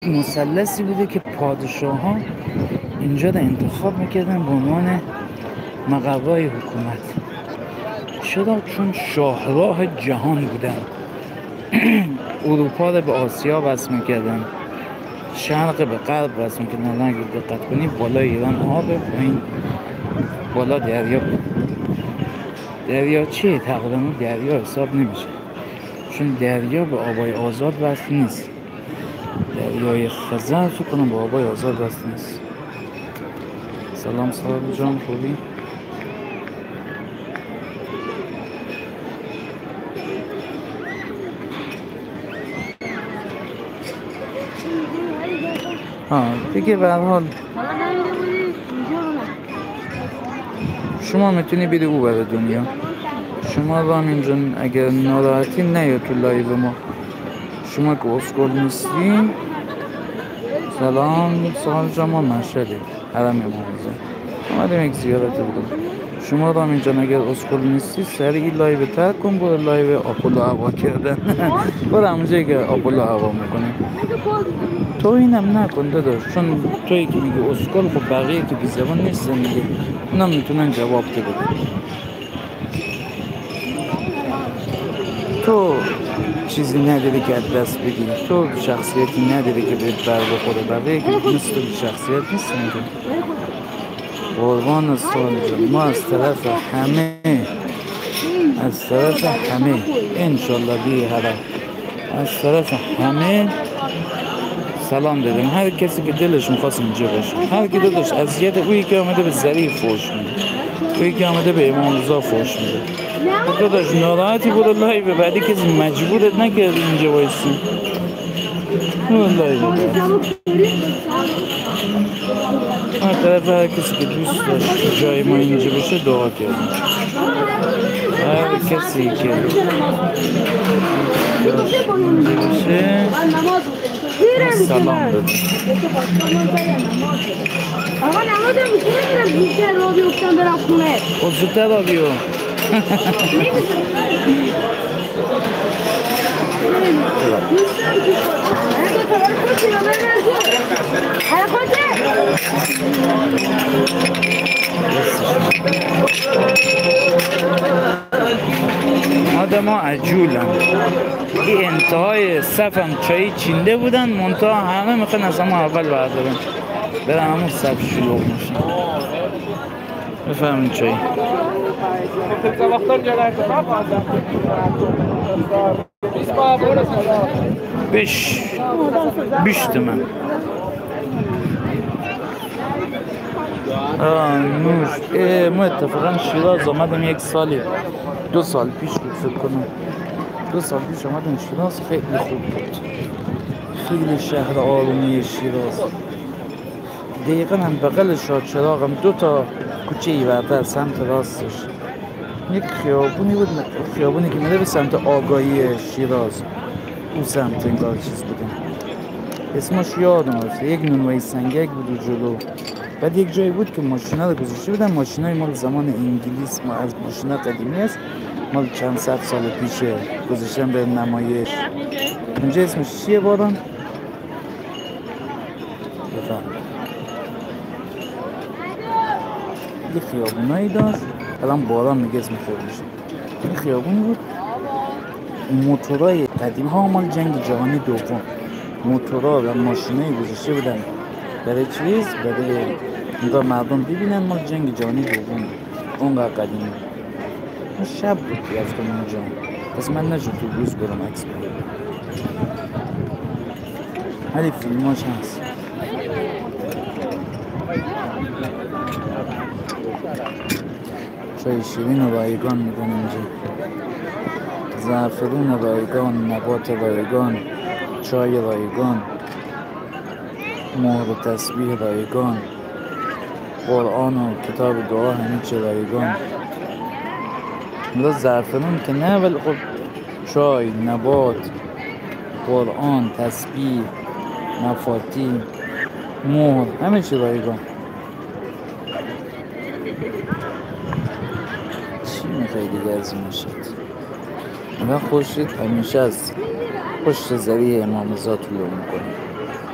مثلثی بوده که پادشاه ها اینجا رو انتخاب میکردن به عنوان مقوای حکومت. چرا؟ چون شاهراه جهان بودن. اروپا رو به آسیا وصل میکردن، شرق به غرب وصل میکردن. اگه دقت کنی بالای ایران آبه، پایین بالا دریا. دریا چیه؟ تقریبا دریا حساب نمیشه، چون دریا به آبای آزاد وصل نیست. دریای خزر فکر کنم به آبای آزاد وصل نیست. سلام صاحب جان، خوبی؟ دیگه به هر حال شما میتونی بری او بره دنیا. شما رو هم اینجا اگر ناراحتی نیا تو لایو ما. شما که اسکول نیستی. سلام صاحب جان، ما مشهدیم، حرم امام رضا اومدیم یک زیارت بودم. شما رو هم اینجا اگر اسکول نیستی سریع لایو ترک کن، برو لایو آپولو هوا کردن. برو همونجایی که آپولو هوا میکنه. تو اینم نکن داداش، چون تویی که میگه اسکول، خب بقیه که بی زبان نیستن میگه، اونا میتونن جواب ده بدن. تو چیزی نداری که از دست بگی، تو شخصیتی نداری که بهت بر بخوره. بقیه که مثل تو شخصیت نیستن که. قربان سال جان، ما از طرف همه انشالله بی حرم از طرف همه سلام دادیم. هر کسی که دلش میخواست اینجا باشه، هر کی دلش اذیت، اویی که آمده به ظریف فوش میده، اویی که آمده به امام رضا فوش میده. داداش ناراحتی برو لایو بعدی، کسی مجبورت نکرد اینجا وایسی. برو لایو هر طرف هر کسی که دوست داشت جای ما اینجا بشه دعا کردیم. هر کسی که داشت اینجا بشه سلام دادیم. آقا نمازم میتونم زودتر را بیفتم برم خونه. خب زودتر را بیو. آدم ها عجولن. این انتهای صفم چایی چینده بودن، منتها همه میخوان از همون اول بردارن برن همون صف شلوغ میشن. بفهمین چایی بیشت من نوش. ما اتفاقا شیراز آمدم یک سالی، 2 سال پیش بود فکر کنم. 2 سال پیش آمدم شیراز، خیلی خوب بود. خیلی شهر آرومی شیراز. دقیقا هم بغل شادچراغ هم 2 تا کوچه ای برتر سمت راستش یک خیابونی بود، خیابونی که میره به سمت آگاهی شیراز. اون سمت انگار چیز بودم، اسمش یادم رفته. یک نونوایی سنگک بود و جلو. بعد یک جایی بود که ماشینا رو گذاشته بودن، ماشینای مال زمان انگلیس، ما از ماشینا قدیمی است، مال چند صد سال پیشه، گذاشتن به نمایش. اونجا اسمش چیه باران؟ بفهم. یه خیابونایی داشت، الان باران میگه اسم خیابونش. این خیابون بود موتورای قدیم ها مال جنگ جهانی دوم، موتورا و ماشینایی گذاشته بودن برای چیز، برای اینگاه مردم ببینن مال جنگ جهانی دوم. اونقدر قدیمی. ما شب بود رفتم اونجا، پس من نشد تو روز برم عکس بگیرم، ولی فیلماش هست. چای شیرین رایگان میدن اینجا، زعفرون رایگان، نبات رایگان، چای رایگان، مهر و تسبیح رایگان، قرآن و کتاب دعا همه چی رایگان. زعفرون که نه، ولی خب چای، نبات، قرآن، تسبیح، مفاتیح، مهر همه چی رایگان. چی میخوایی دیگه از این میشد؟ و خوشید همیشه از پشت زریع امام رضا طلوع میکنه.